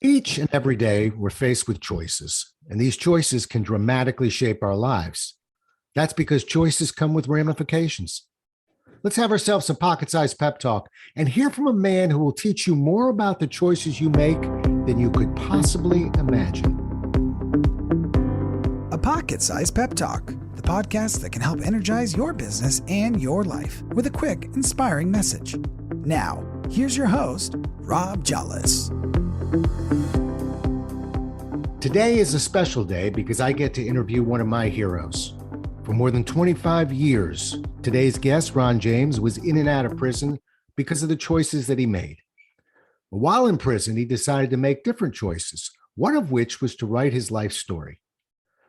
Each and every day, we're faced with choices, and these choices can dramatically shape our lives. That's because choices come with ramifications. Let's have ourselves a pocket sized pep talk and hear from a man who will teach you more about the choices you make than you could possibly imagine. A Pocket Sized Pep Talk, the podcast that can help energize your business and your life with a quick, inspiring message. Now, here's your host, Rob Jollis. Today is a special day because I get to interview one of my heroes. For more than 25 years, today's guest, Ron James, was in and out of prison because of the choices that he made. But while in prison, he decided to make different choices, one of which was to write his life story.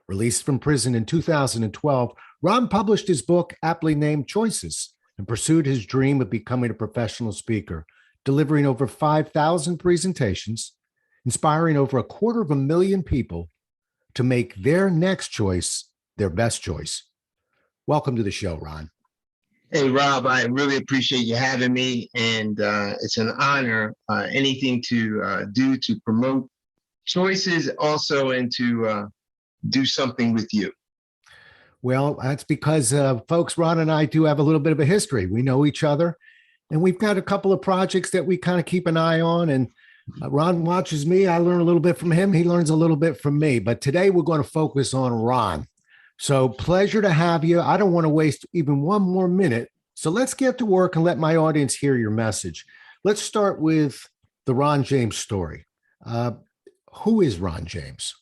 Released from prison in 2012, Ron published his book, aptly named Choices, and pursued his dream of becoming a professional speaker, delivering over 5,000 presentations, inspiring over 250,000 people to make their next choice their best choice. Welcome to the show, Ron. Hey, Rob, I really appreciate you having me, and it's an honor. Anything to do to promote choices also and to do something with you. Well, that's because, folks, Ron and I do have a little bit of a history. We know each other, and we've got a couple of projects that we kind of keep an eye on, and Ron watches me. I learn a little bit from him. He learns a little bit from me. But today we're going to focus on Ron. So pleasure to have you. I don't want to waste even one more minute. So let's get to work and let my audience hear your message. Let's start with the Ron James story. Who is Ron James?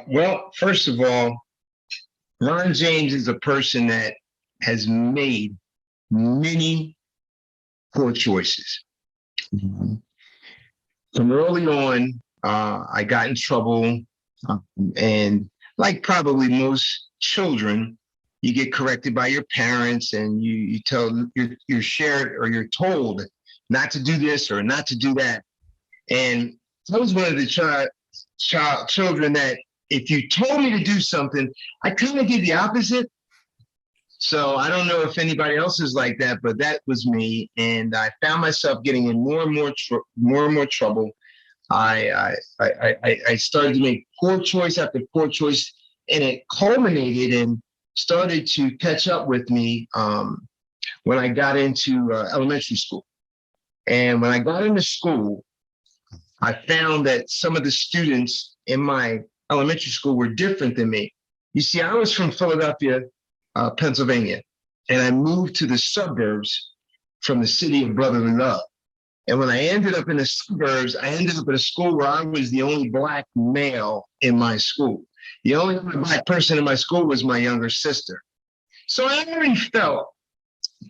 Well, first of all, Ron James is a person that has made many poor choices. Mm-hmm. From early on, I got in trouble, and like probably most children, you get corrected by your parents, and you're shared or you're told not to do this or not to do that. And I was one of the children that if you told me to do something, I kind of did the opposite. So I don't know if anybody else is like that, but that was me. And I found myself getting in more and more trouble. I started to make poor choice after poor choice, and it culminated and started to catch up with me when I got into elementary school. And when I got into school, I found that some of the students in my elementary school were different than me. You see, I was from Philadelphia, Pennsylvania, and I moved to the suburbs from the city of brotherly love. And when I ended up in the suburbs, I ended up at a school where I was the only Black male in my school. The only other Black person in my school was my younger sister. So I already felt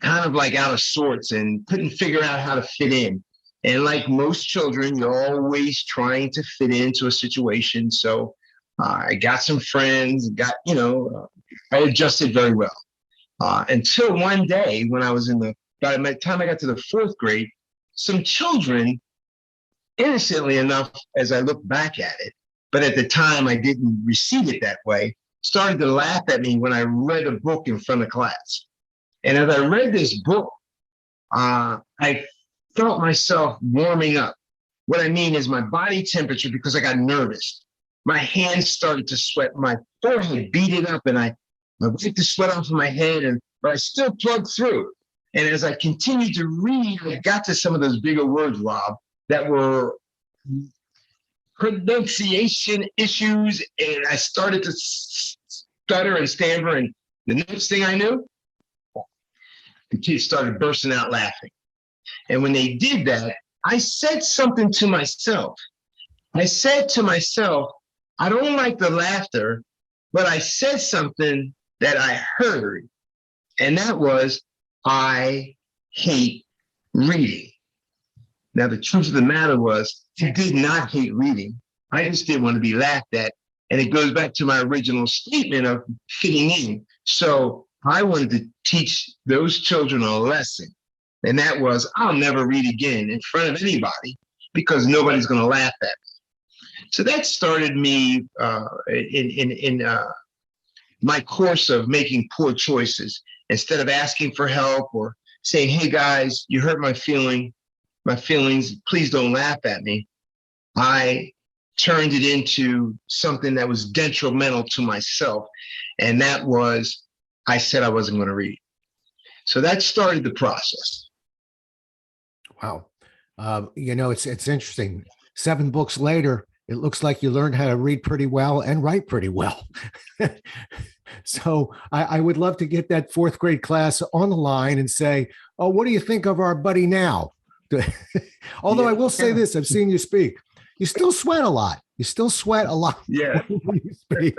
kind of like out of sorts and couldn't figure out how to fit in. And like most children, you're always trying to fit into a situation. So I got some friends, I adjusted very well. Until one day when I was by the time I got to the fourth grade, some children, innocently enough, as I look back at it, but at the time I didn't receive it that way, started to laugh at me when I read a book in front of class. And as I read this book, I felt myself warming up. What I mean is my body temperature, because I got nervous. My hands started to sweat, my forehead beaded up, and I wiped the sweat off of my head, but I still plugged through. And as I continued to read, I got to some of those bigger words, Rob, that were pronunciation issues, and I started to stutter and stammer, and the next thing I knew, the kids started bursting out laughing. And when they did that, I said something to myself. I said to myself, I don't like the laughter, but I said something that I heard, and that was, I hate reading. Now, the truth of the matter was, I did not hate reading. I just didn't want to be laughed at. And it goes back to my original statement of fitting in. So I wanted to teach those children a lesson. And that was, I'll never read again in front of anybody because nobody's going to laugh at me. So that started me in my course of making poor choices. Instead of asking for help or saying, hey guys, you hurt my feelings, please don't laugh at me. I turned it into something that was detrimental to myself. And that was, I said I wasn't going to read. So that started the process. Wow. It's interesting. 7 books later, it looks like you learned how to read pretty well and write pretty well. So I would love to get that 4th grade class on the line and say, oh, what do you think of our buddy now? Although I will say this, I've seen you speak. You still sweat a lot. Yeah. When you speak.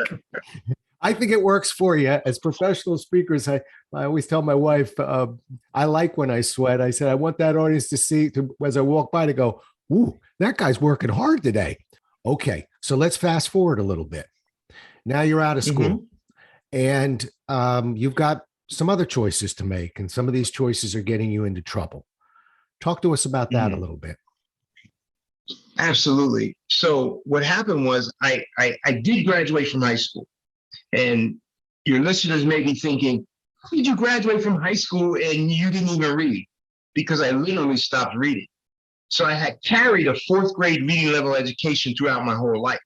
I think it works for you. As professional speakers, I always tell my wife, I like when I sweat. I said, I want that audience to see, as I walk by, to go, ooh, that guy's working hard today. Okay, so let's fast forward a little bit. Now you're out of school, and you've got some other choices to make, and some of these choices are getting you into trouble. Talk to us about that a little bit. Absolutely. So what happened was I did graduate from high school. And your listeners may be thinking, how did you graduate from high school and you didn't even read? Because I literally stopped reading. So I had carried a 4th grade reading level education throughout my whole life,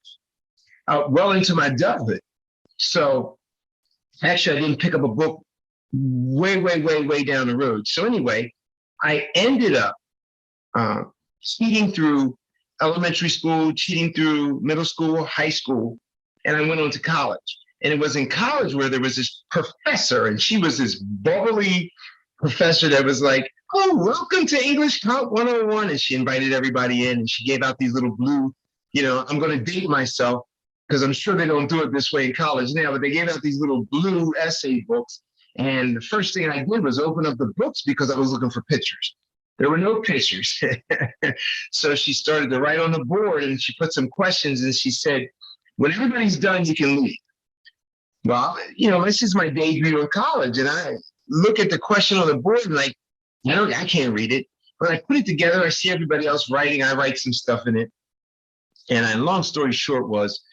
well into my adulthood. So actually, I didn't pick up a book way down the road. So anyway, I ended up cheating through elementary school, cheating through middle school, high school, and I went on to college. And it was in college where there was this professor, and she was this bubbly professor that was like, oh, welcome to English Comp 101. And she invited everybody in, and she gave out these little blue, I'm going to date myself, because I'm sure they don't do it this way in college now, but they gave out these little blue essay books. And the first thing I did was open up the books because I was looking for pictures. There were no pictures. So she started to write on the board, and she put some questions, and she said, when everybody's done, you can leave. Well, this is my debut in college, and I look at the question on the board and like, I can't read it. But I put it together. I see everybody else writing. I write some stuff in it. And long story short was,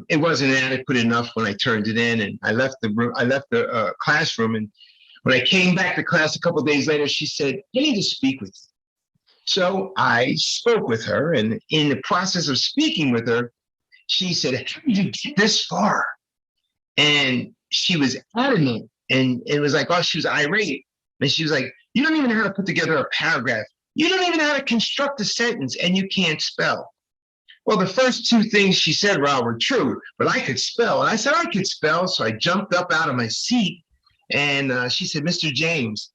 it wasn't adequate enough when I turned it in, and I left the room. I left the classroom, and when I came back to class a couple of days later, she said, I need to speak with you. So I spoke with her, and in the process of speaking with her, she said, how did you get this far? And she was adamant, and it was like, oh, she was irate. And she was like, you don't even know how to put together a paragraph. You don't even know how to construct a sentence, and you can't spell. Well, the first 2 things she said, Rob, were true, but I could spell. And I said, I could spell. So I jumped up out of my seat, and she said, Mr. James,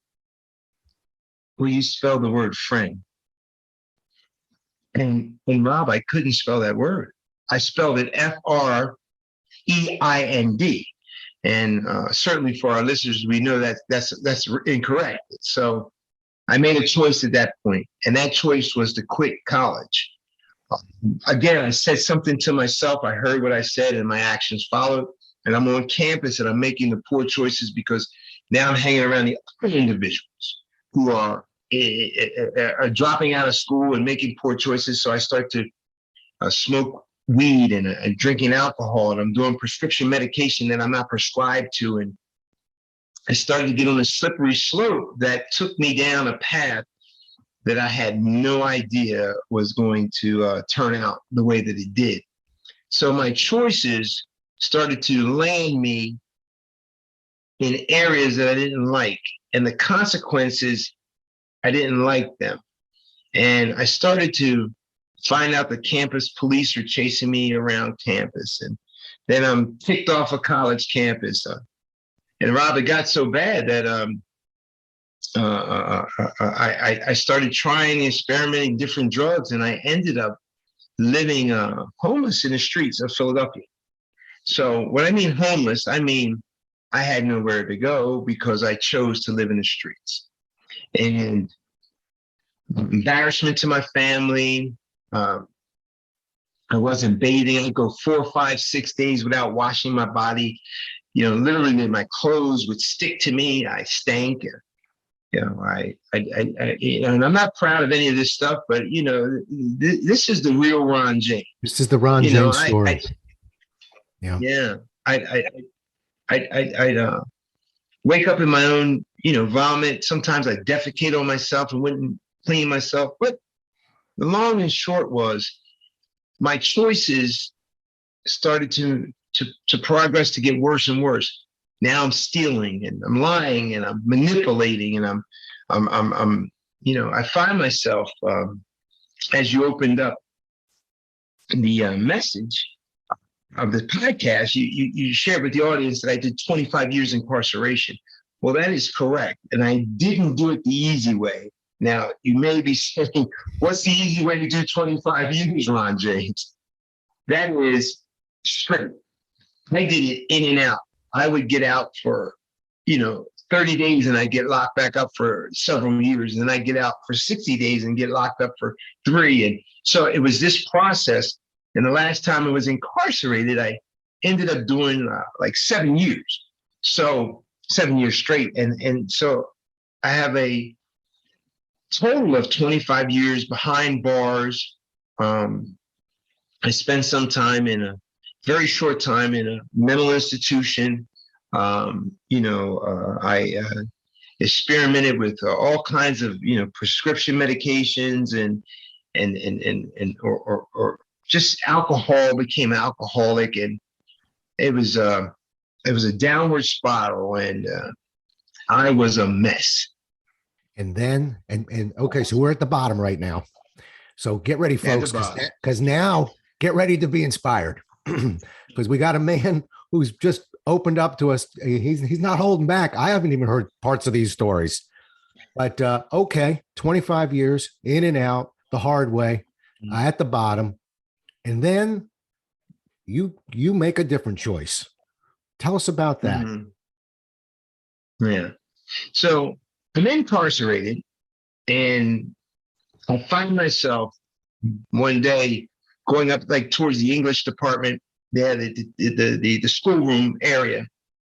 will you spell the word friend? And Rob, I couldn't spell that word. I spelled it F-R-E-I-N-D. And certainly for our listeners, we know that that's incorrect. So I made a choice at that point, and that choice was to quit college. Again, I said something to myself. I heard what I said, and my actions followed. And I'm on campus, and I'm making the poor choices because now I'm hanging around the other individuals who are dropping out of school and making poor choices. So I start to smoke weed and drinking alcohol, and I'm doing prescription medication that I'm not prescribed to. And I started to get on a slippery slope that took me down a path that I had no idea was going to turn out the way that it did. So my choices started to land me in areas that I didn't like, and the consequences, I didn't like them. And I started to find out the campus police are chasing me around campus. And then I'm kicked off a college campus. And Rob, it got so bad that I started trying and experimenting different drugs, and I ended up living homeless in the streets of Philadelphia. So when I mean homeless, I mean I had nowhere to go because I chose to live in the streets. And embarrassment to my family. I wasn't bathing. I'd go 4, 5, 6 days without washing my body. Literally my clothes would stick to me. I stank. And I'm not proud of any of this stuff, but this is the real Ron James. This is the Ron James story. I'd wake up in my own, vomit. Sometimes I defecate on myself and wouldn't clean myself. But the long and short was, my choices started to progress, to get worse and worse. Now I'm stealing and I'm lying and I'm manipulating and I'm I find myself, as you opened up the message of the podcast, you shared with the audience that I did 25 years incarceration. Well, that is correct. And I didn't do it the easy way. Now, you may be saying, what's the easy way to do 25 years, Ron James? That is straight. I did it in and out. I would get out for, 30 days and I get locked back up for several years. And then I get out for 60 days and get locked up for 3. And so it was this process. And the last time I was incarcerated, I ended up doing like 7 years. So 7 years straight. And so I have a total of 25 years behind bars. I spent some time very short time in a mental institution. I experimented with all kinds of, prescription medications or just alcohol, became alcoholic. And it was a downward spiral, and I was a mess. And then, okay, so we're at the bottom right now. So get ready, folks, because now get ready to be inspired, because we got a man who's just opened up to us. He's not holding back. I haven't even heard parts of these stories, but okay, 25 years in and out the hard way, at the bottom, and then you make a different choice. Tell us about that. Mm-hmm. Yeah. So I'm incarcerated, and I find myself one day going up like towards the English department, there, the schoolroom area,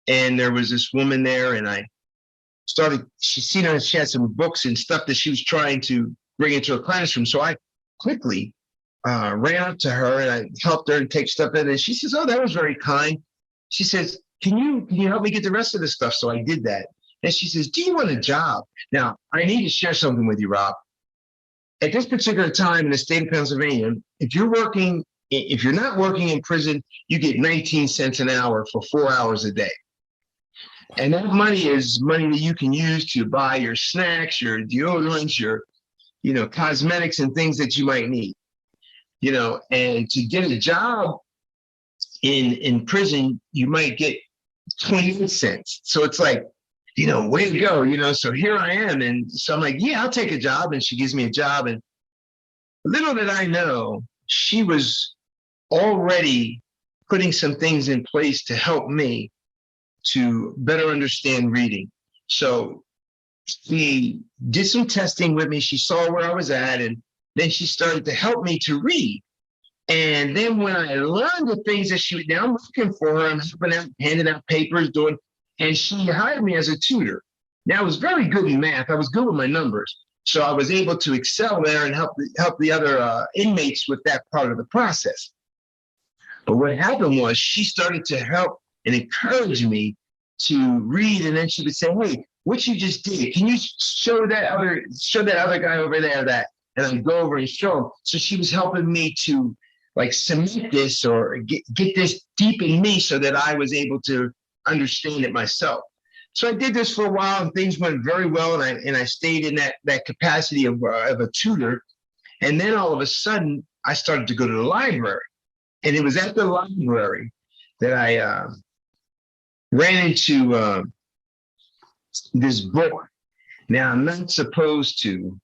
and there was this woman there, and I started. She had some books and stuff that she was trying to bring into a classroom. So I quickly ran up to her and I helped her to take stuff in, and she says, "Oh, that was very kind." She says, "Can you help me get the rest of the stuff?" So I did that. And she says, "Do you want a job?" Now, I need to share something with you, Rob. At this particular time in the state of Pennsylvania, if you're not working in prison, you get 19 cents an hour for 4 hours a day. And that money is money that you can use to buy your snacks, your deodorants, your, cosmetics and things that you might need. And to get a job in prison, you might get 28 cents. So it's like, way to go, so here I am. And so I'm like, yeah, I'll take a job. And she gives me a job. And little did I know, she was already putting some things in place to help me to better understand reading. So she did some testing with me. She saw where I was at, and then she started to help me to read. And then when I learned the things that now I'm looking for her, I'm helping out, handing out papers, and she hired me as a tutor. Now, I was very good in math. I was good with my numbers. So I was able to excel there and help the other inmates with that part of the process. But what happened was she started to help and encourage me to read. And then she would say, "Hey, what you just did, can you show that other guy over there that?" And I'd go over and show him. So she was helping me to like cement this or get this deep in me so that I was able to understand it myself. So I did this for a while, and things went very well, and I stayed in that capacity of a tutor. And then all of a sudden, I started to go to the library, and it was at the library that I ran into this book. Now, I'm not supposed to,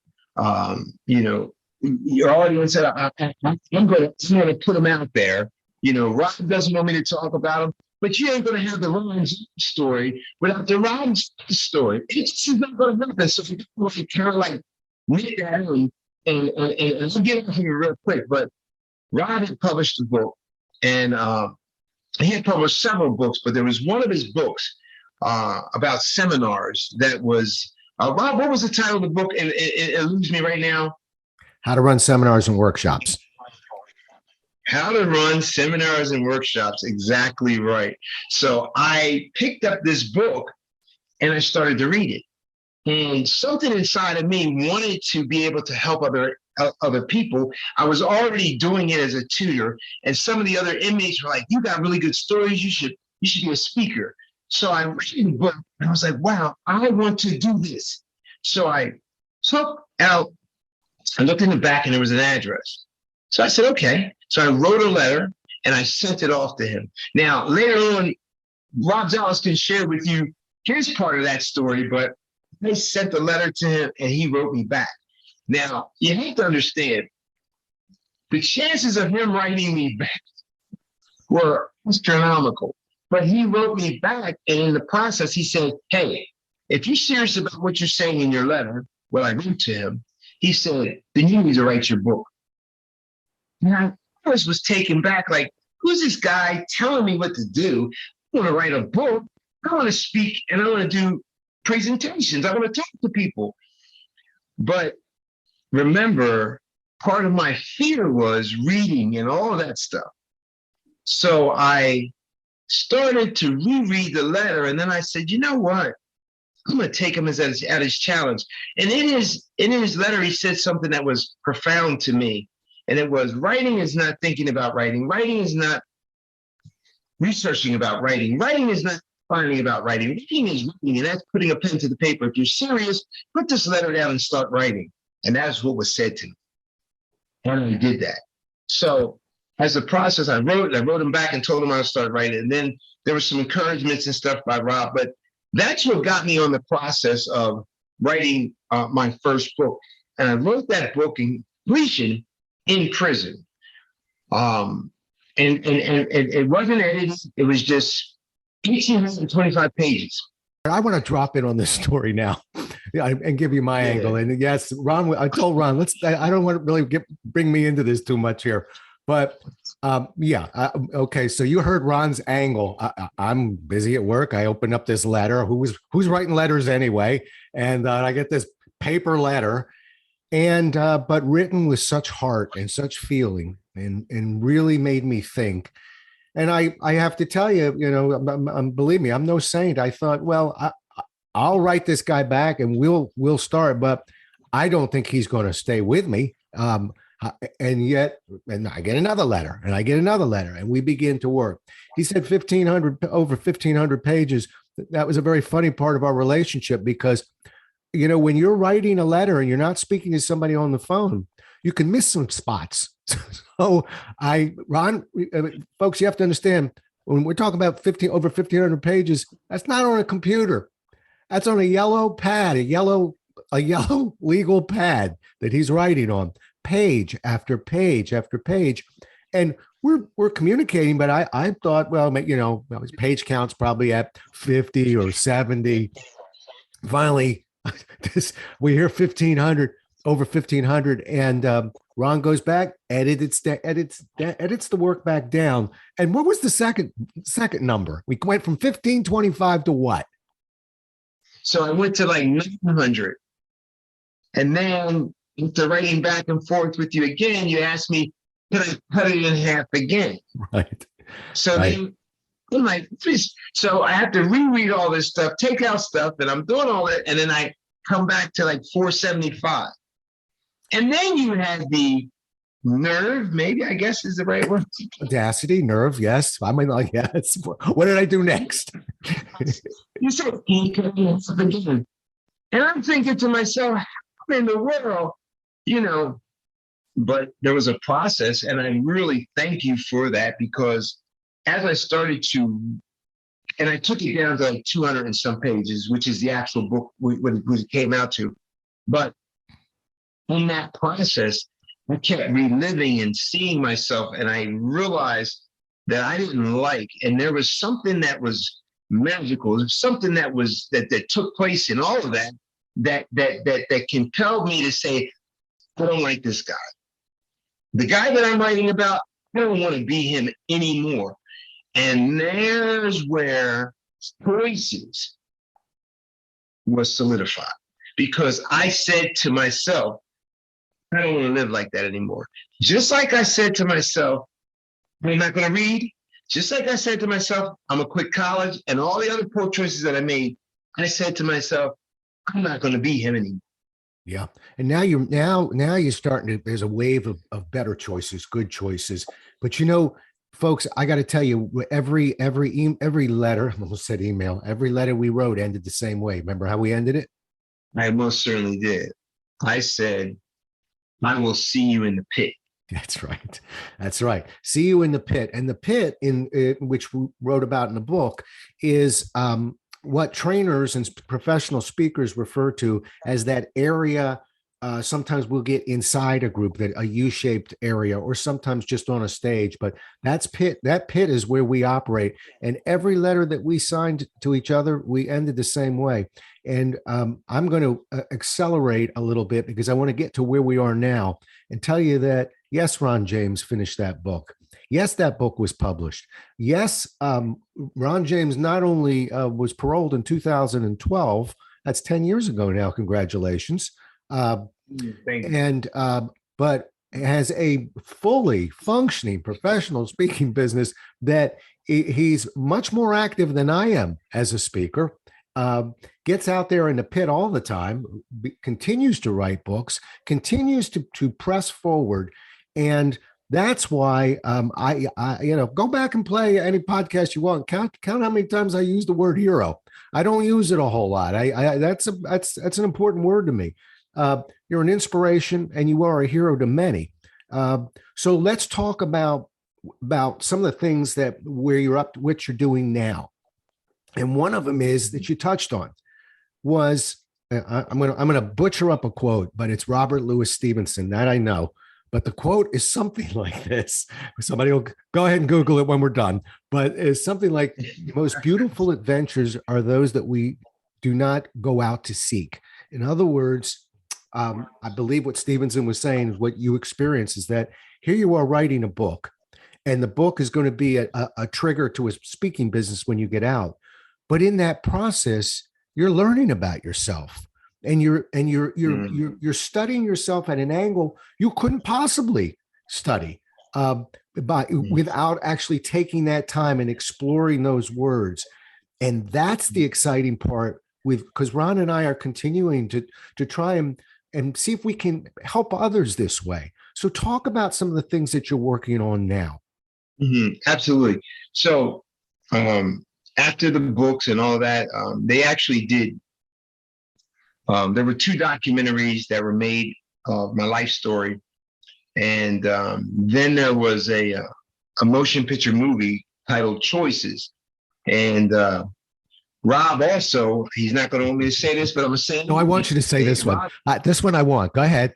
your audience said, I'm going to put them out there. Rob doesn't want me to talk about them. But you ain't going to have the Ron story without the Ron story. It's just not going to happen. So we kind of like knit that in, and I'll get into it real quick. But Ron had published a book, and he had published several books, but there was one of his books about seminars that was, Rob, what was the title of the book? And it eludes me right now. How to Run Seminars and Workshops. How to Run Seminars and Workshops. Exactly right. So I picked up this book and I started to read it. And something inside of me wanted to be able to help other other people. I was already doing it as a tutor, and some of the other inmates were like, "You got really good stories. You should be a speaker." So I read the book, and I was like, "Wow, I want to do this." So I took out, I looked in the back, and there was an address. So I said, "Okay." So I wrote a letter, and I sent it off to him. Now, later on, Rob Dallas can share with you his part of that story, but I sent the letter to him, and he wrote me back. Now, you have to understand, the chances of him writing me back were astronomical. But he wrote me back, and in the process, he said, "Hey, if you're serious about what you're saying in your letter," what I wrote to him, he said, "then you need to write your book." Now, I was taken back, like, who's this guy telling me what to do? I want to write a book. I want to speak, and I want to do presentations. I want to talk to people. But remember, part of my fear was reading and all of that stuff. So I started to reread the letter, and then I said, "You know what? I'm going to take him at his challenge." And in his letter, he said something that was profound to me. And it was, writing is not thinking about writing. Writing is not researching about writing. Writing is not finding about writing. Writing is writing, and that's putting a pen to the paper. If you're serious, put this letter down and start writing. And that's what was said to me. And I did that. So as a process, I wrote him back and told him I would start writing. And then there were some encouragements and stuff by Rob, but that's what got me on the process of writing my first book. And I wrote that book in completion in prison. And it wasn't edited. It was just 1,825 pages. I want to drop in on this story now and give you my angle. And yes, Ron, I told Ron, I don't want to really bring me into this too much here, but okay. So you heard Ron's angle. I'm busy at work. I opened up this letter. Who's writing letters anyway? And I get this paper letter, and but written with such heart and such feeling, and really made me think. And I have to tell you, believe me, I'm no saint. I thought, well, I'll write this guy back, and we'll start, but I don't think he's going to stay with me. And I get another letter, and I get another letter, and we begin to work. He said over 1,500 pages. That was a very funny part of our relationship, because, when you're writing a letter and you're not speaking to somebody on the phone, you can miss some spots. So Ron, folks, you have to understand, when we're talking about over 1,500 pages, that's not on a computer. That's on a yellow pad, a yellow legal pad that he's writing on, page after page after page. And we're communicating, but I thought, well, his page count's probably at 50 or 70. Finally, we hear 1,500, over 1,500, and Ron goes back, edits the work back down. And what was the second number? We went from 1,525 to what? So I went to like 900. And then after writing back and forth with you again, you asked me, can I cut it in half again? Right. So then I'm like, so I have to reread all this stuff, take out stuff, and I'm doing all that. And then I come back to like 475. And then you had the nerve, maybe, I guess is the right word. Audacity, nerve, yes. I mean, like, yes. What did I do next? You said, again. And I'm thinking to myself, how in the world, but there was a process, and I really thank you for that, because as I started to, and I took it down to like 200 and some pages, which is the actual book when it came out to, but in that process, I kept reliving and seeing myself, and I realized that I didn't like, and there was something that was magical, something that took place in all of that compelled me to say, I don't like this guy. The guy that I'm writing about, I don't want to be him anymore. And there's where choices was solidified, because I said to myself, I don't want to live like that anymore. Just like I said to myself, I'm not going to read. Just like I said to myself, I'm going to quit college, and all the other poor choices that I made, I said to myself, I'm not going to be him anymore. Yeah. And now you're starting to, there's a wave of better choices, good choices. But folks, I got to tell you, every letter, I almost said email, every letter we wrote ended the same way. Remember how we ended it? I most certainly did. I said, I will see you in the pit. That's right. That's right. See you in the pit. And the pit, in which we wrote about in the book, is what trainers and professional speakers refer to as that area. Sometimes we'll get inside a group, that a U-shaped area, or sometimes just on a stage. But that's pit. That pit is where we operate. And every letter that we signed to each other, we ended the same way. And I'm going to accelerate a little bit because I want to get to where we are now and tell you that, yes, Ron James finished that book. Yes, that book was published. Yes, Ron James not only was paroled in 2012, that's 10 years ago now, congratulations, but has a fully functioning professional speaking business that he's much more active than I am as a speaker. Gets out there in the pit all the time, continues to write books, continues to press forward. And that's why I go back and play any podcast you want. Count how many times I use the word hero. I don't use it a whole lot. That's an important word to me. You're an inspiration and you are a hero to many. So let's talk about some of the things where you're up to, what you're doing now. And one of them is that you touched on was, I'm gonna butcher up a quote, but it's Robert Louis Stevenson, that I know. But the quote is something like this. Somebody will go ahead and Google it when we're done. But it's something like, the most beautiful adventures are those that we do not go out to seek. In other words, I believe what Stevenson was saying is what you experience is that here you are writing a book, and the book is going to be a trigger to a speaking business when you get out. But in that process, you're learning about yourself, and you're studying yourself at an angle you couldn't possibly study without actually taking that time and exploring those words. And that's the exciting part, because Ron and I are continuing to try and see if we can help others this way. So talk about some of the things that you're working on now. Mm-hmm. Absolutely. So after the books and all that, they actually did. There were 2 documentaries that were made of my life story. And then there was a motion picture movie titled Choices. And Rob also, he's not going to want me to say this, but I'm going to say it. No, I want you to say this one. This one I want. Go ahead.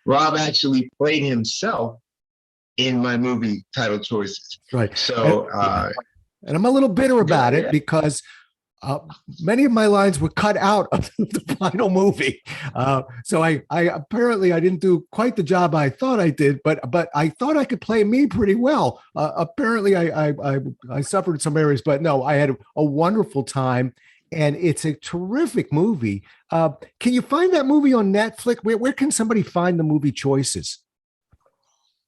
Rob actually played himself in my movie titled Choices. Right. So, and I'm a little bitter about it because many of my lines were cut out of the final movie. So I apparently I didn't do quite the job I thought I did, but I thought I could play me pretty well. Apparently I suffered some areas, but no, I had a wonderful time. And it's a terrific movie. Can you find that movie on Netflix? Where can somebody find the movie Choices?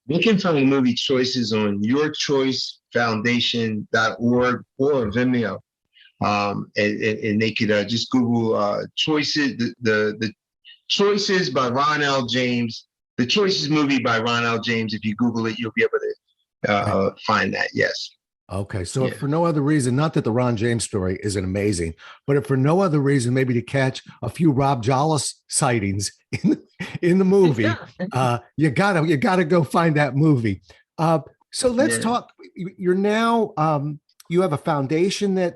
They can find the movie Choices on yourchoicefoundation.org or Vimeo. And they could just Google Choices, the Choices by Ron L. James, the Choices movie by Ron L. James. If you Google it, you'll be able to find that. Yes. Okay. So if for no other reason, not that the Ron James story isn't amazing, but if for no other reason, maybe to catch a few Rob Jollis sightings in the movie, you gotta go find that movie. So let's talk. You're now, you have a foundation that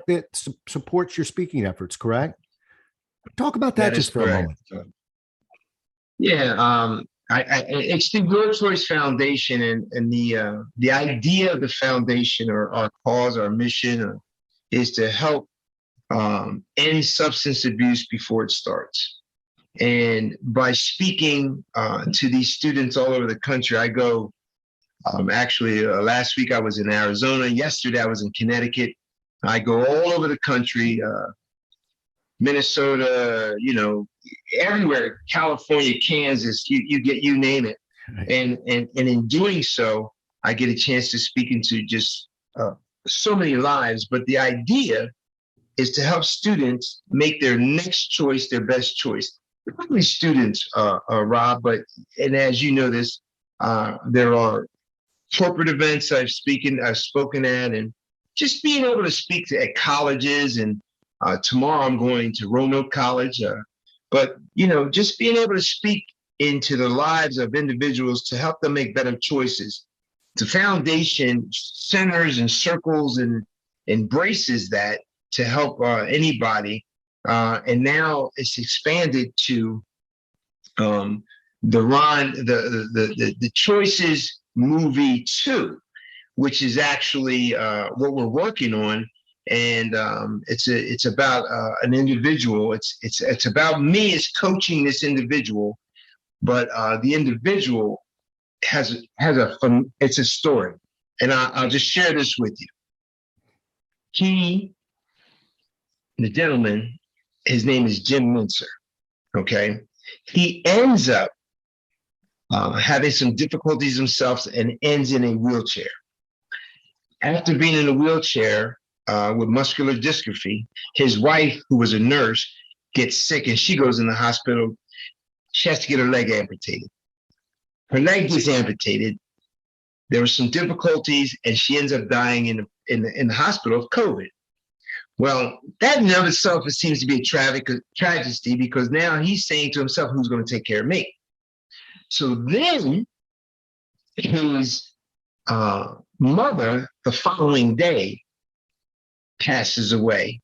supports your speaking efforts, correct? Talk about that just for a moment. Yeah. It's the Your Choice Foundation, and the idea of the foundation, or our cause, our mission, is to help end substance abuse before it starts. And by speaking to these students all over the country, I go. Actually, last week I was in Arizona. Yesterday I was in Connecticut. I go all over the country, Minnesota, everywhere, California, Kansas, you name it. Right. And in doing so, I get a chance to speak into just so many lives. But the idea is to help students make their next choice their best choice. Not only students, Rob, but, and as you know this, there are corporate events I've spoken at, and just being able to speak at colleges. And tomorrow I'm going to Roanoke College. But, just being able to speak into the lives of individuals to help them make better choices. The foundation centers and circles and embraces that to help anybody. And now it's expanded to the Choices movie 2, which is actually what we're working on. And it's about an individual. It's about me as coaching this individual, but the individual it's a story, and I'll just share this with you. The gentleman, his name is Jim Mincer. Okay, he ends up having some difficulties himself and ends in a wheelchair. After being in a wheelchair with muscular dystrophy, his wife, who was a nurse, gets sick and she goes in the hospital. She has to get her leg amputated. Her leg gets amputated. There were some difficulties, and she ends up dying in the hospital of COVID. Well, that in and of itself, it seems to be a tragedy, because now he's saying to himself, who's going to take care of me? So then his mother, the following day, passes away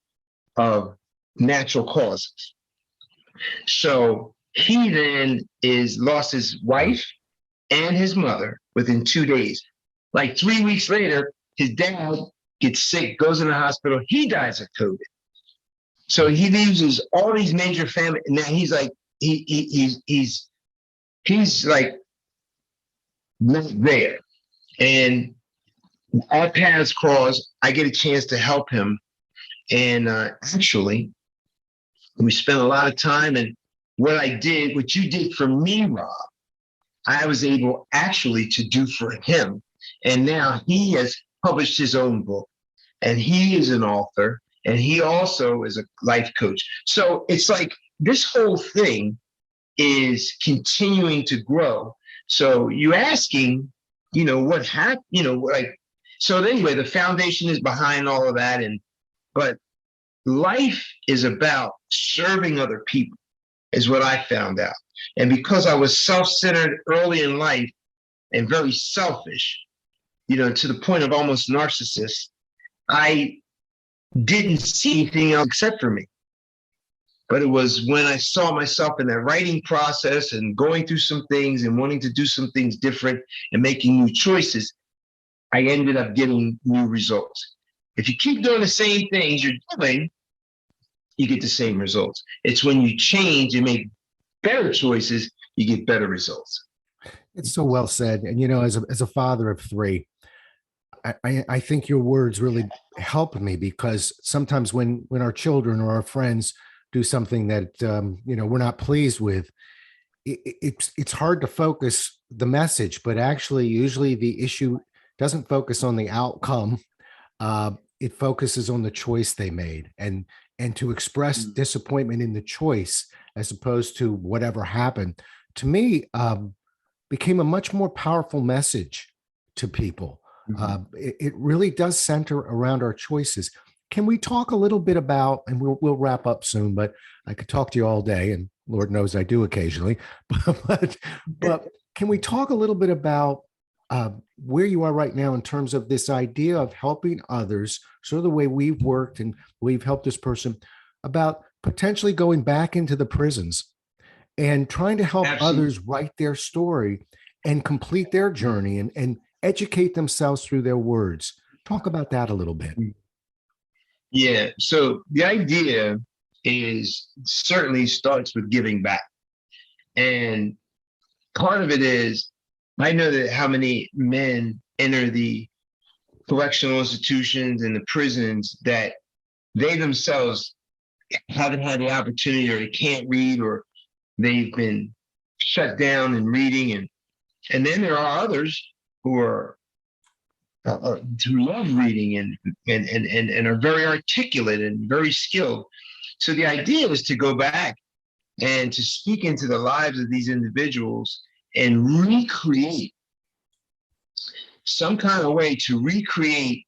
of natural causes. So he then lost his wife and his mother within 2 days. Like 3 weeks later, his dad gets sick, goes in the hospital. He dies of COVID. So he loses all these major family. Now he's like, he's like not there. And our paths cross. I get a chance to help him. And actually, we spent a lot of time. And what you did for me, Rob, I was able actually to do for him. And now he has published his own book, and he is an author, and he also is a life coach. So it's like this whole thing is continuing to grow. So you asking, what happened, so anyway, the foundation is behind all of that. But life is about serving other people, is what I found out. And because I was self-centered early in life and very selfish, to the point of almost narcissist, I didn't see anything else except for me. But it was when I saw myself in that writing process and going through some things and wanting to do some things different and making new choices, I ended up getting new results. If you keep doing the same things you're doing, you get the same results. It's when you change and make better choices, you get better results. It's so well said. And, as a father of 3, I think your words really help me, because sometimes when our children or our friends do something that, we're not pleased with, it's hard to focus the message, but actually usually the issue doesn't focus on the outcome. It focuses on the choice they made, and to express disappointment in the choice as opposed to whatever happened, to me, became a much more powerful message to people. It really does center around our choices. Can we talk a little bit about, and we'll wrap up soon, but I could talk to you all day, and Lord knows I do occasionally, but can we talk a little bit about where you are right now in terms of this idea of helping others, sort of the way we've worked and we've helped this person, about potentially going back into the prisons and trying to help others write their story and complete their journey and educate themselves through their words. Talk about that a little bit. Yeah. So the idea certainly starts with giving back. And part of it is, I know that how many men enter the correctional institutions and the prisons that they themselves haven't had the opportunity, or they can't read, or they've been shut down in reading. And then there are others who are who love reading and are very articulate and very skilled. So the idea is to go back and to speak into the lives of these individuals and recreate some kind of way to recreate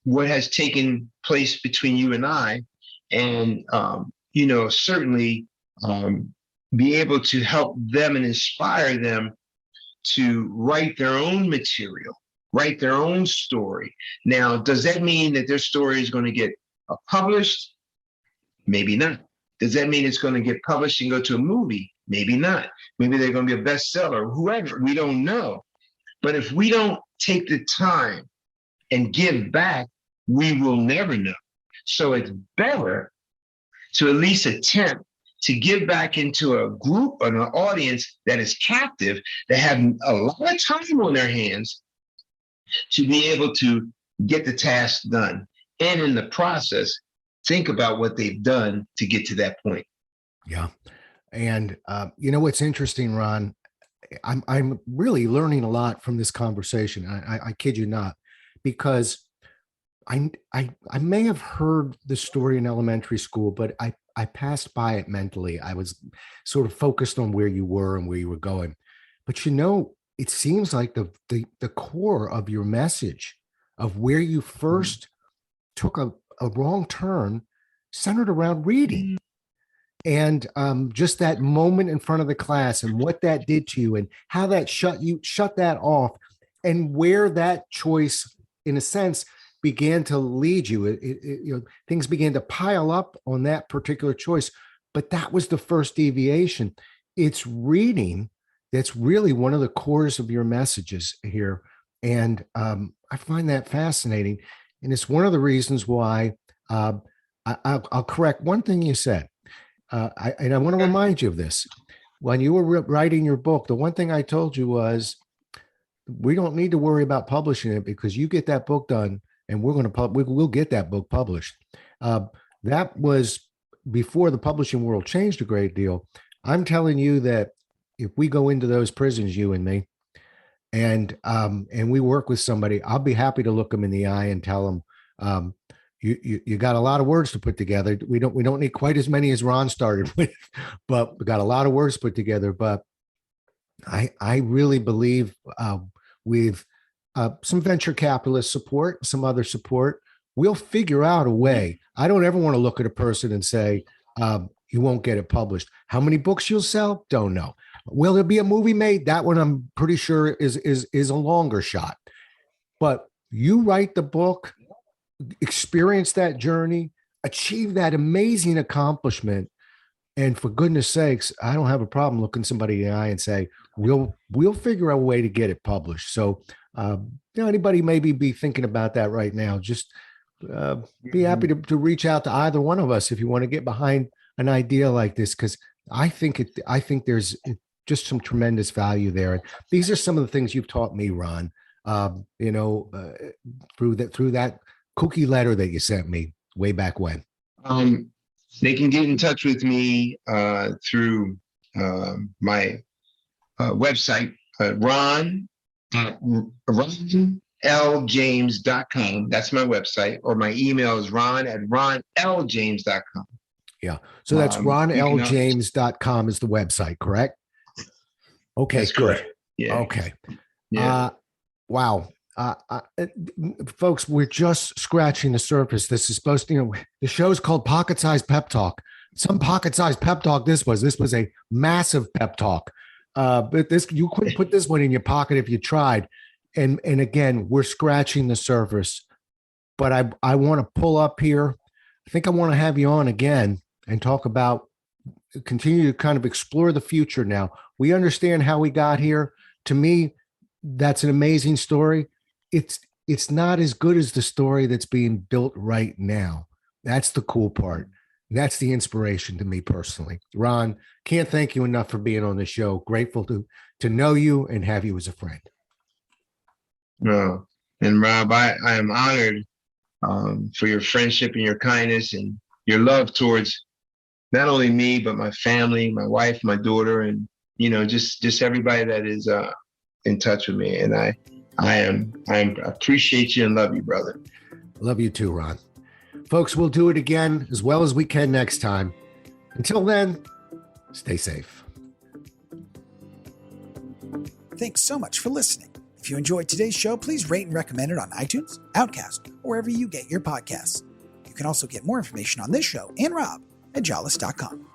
what has taken place between you and I, and certainly be able to help them and inspire them to write their own material, write their own story. Now, does that mean that their story is going to get published? Maybe not. Does that mean it's going to get published and go to a movie? Maybe not. Maybe they're going to be a bestseller, whoever. We don't know. But if we don't take the time and give back, we will never know. So it's better to at least attempt to give back into a group or an audience that is captive, that have a lot of time on their hands to be able to get the task done. And in the process, think about what they've done to get to that point. Yeah. And what's interesting, Ron, I'm really learning a lot from this conversation. I kid you not, because I may have heard the story in elementary school, but I passed by it mentally. I was sort of focused on where you were and where you were going. But it seems like the core of your message of where you first took a wrong turn centered around reading. And just that moment in front of the class and what that did to you and how that shut that off, and where that choice, in a sense, began to lead you. Things began to pile up on that particular choice, but that was the first deviation. It's reading that's really one of the cores of your messages here. And I find that fascinating. And it's one of the reasons why I'll correct one thing you said. And I want to remind you of this. When you were writing your book, the one thing I told you was, we don't need to worry about publishing it, because you get that book done and we'll get that book published. That was before the publishing world changed a great deal. I'm telling you that if we go into those prisons, you and me, and we work with somebody, I'll be happy to look them in the eye and tell them, you got a lot of words to put together. We don't need quite as many as Ron started with, but we got a lot of words put together. But I really believe with some venture capitalist support, some other support, we'll figure out a way. I don't ever want to look at a person and say, you won't get it published. How many books you'll sell? Don't know. Will there be a movie made? That one I'm pretty sure is a longer shot. But you write the book, experience that journey, achieve that amazing accomplishment, and for goodness sakes, I don't have a problem looking somebody in the eye and say, we'll figure out a way to get it published. So anybody maybe be thinking about that right now. Just be happy to reach out to either one of us if you want to get behind an idea like this, because I think there's just some tremendous value there. And these are some of the things you've taught me, Ron. Through that cookie letter that you sent me way back when. They can get in touch with me through my website, ronljames.com. That's my website, or my email is ron@ronljames.com. Yeah. So that's ronljames.com is the website, correct? Okay. That's correct. Yeah. Okay. Yeah. Wow. Folks, we're just scratching the surface. This is supposed to, the show's called Pocket Sized Pep Talk. Some pocket sized pep talk this was a massive pep talk. But you couldn't put this one in your pocket if you tried. And again, we're scratching the surface. But I want to pull up here. I think I want to have you on again and talk about, continue to kind of explore the future now. We understand how we got here. To me, that's an amazing story. It's not as good as the story that's being built right now. That's the cool part. That's the inspiration to me personally. Ron, can't thank you enough for being on the show. Grateful to know you and have you as a friend. No, and Rob, I am honored for your friendship and your kindness and your love towards not only me, but my family, my wife, my daughter, and just everybody that is in touch with me. And I appreciate you and love you, brother. Love you too, Ron. Folks, we'll do it again as well as we can next time. Until then, stay safe. Thanks so much for listening. If you enjoyed today's show, please rate and recommend it on iTunes, Outcast, or wherever you get your podcasts. You can also get more information on this show and Rob at jollis.com.